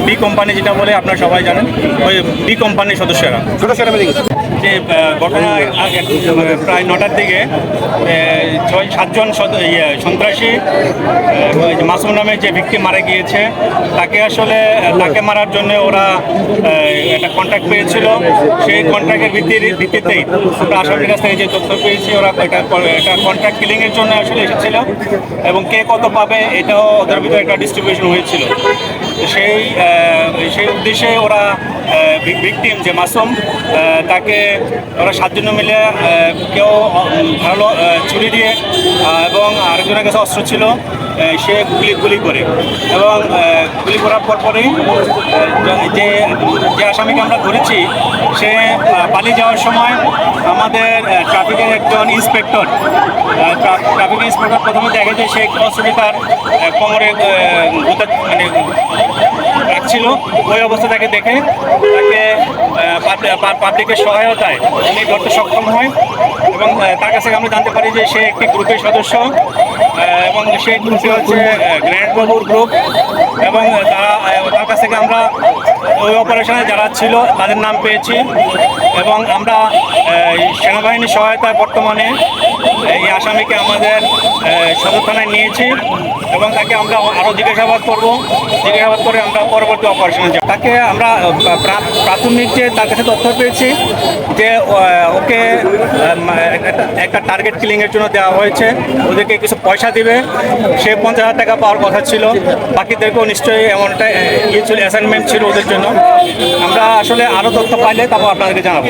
B company যেটা বলে আপনারা সবাই জানেন, ওই বি কোম্পানির সদস্যরা যে ঘটনা প্রায় 9টার দিকে 6-7জন সন্ত্রাসী মাসুম নামে যে ব্যক্তি মারা গিয়েছে তাকে মারার জন্য ওরা একটা কন্ট্রাক্ট পেয়েছিল। সেই কন্ট্রাক্টের ভিত্তিতেই আমরা আসামির কাছ থেকে যে তথ্য পেয়েছি, ওরা একটা কন্ট্রাক্ট কিলিংয়ের জন্য আসলে এসেছিল এবং কে কত পাবে এটাও ওদের ভিতরে একটা ডিস্ট্রিবিউশন হয়েছিল। সেই উদ্দেশ্যে ওরা ভিকটিম যে মাসুম তাকে ওরা 7 জন মিলে কেউ ভালো ছুরি দিয়ে এবং আরেকজনের কাছে অস্ত্র ছিল, সে গুলি করে এবং গুলি করার পরই যে আসামিকে আমরা ধরেছি সে পালিয়ে যাওয়ার সময় আমাদের ট্রাফিকের একজন ইন্সপেক্টর প্রথমে দেখে যে সেই অস্ত্রটি তার কোমরে মানে রাখছিল। ওই অবস্থা তাকে দেখে পাবলিকের সহায়তায় উনি ধরতে সক্ষম হয় এবং তার কাছে আমরা জানতে পারি যে সে একটি গ্রুপের সদস্য এবং সেই গ্রুপটি হচ্ছে গ্র্যান্ড বাবুর গ্রুপ এবং তার কাছ থেকে আমরা ওই অপারেশনে যারা ছিল তাদের নাম পেয়েছি এবং আমরা সেনাবাহিনীর সহায়তায় বর্তমানে এই আসামিকে আমাদের সদর থানায় নিয়েছি এবং তাকে আমরা আরও জিজ্ঞাসাবাদ করে আমরা পরবর্তী অপারেশনে যাব। তাকে আমরা প্রাথমিক যে তার কাছে তথ্য পেয়েছি যে ওকে একটা টার্গেট কিলিংয়ের জন্য দেওয়া হয়েছে, ওদেরকে কিছু পয়সা দিবে, সে 50,000 টাকা পাওয়ার কথা ছিল, বাকিদেরকেও নিশ্চয়ই এমনটা ছিল, অ্যাসাইনমেন্ট ছিল ওদের জন্য। আমরা আসলে আরও তথ্য পাইলে তারপর আপনাদেরকে জানাবো।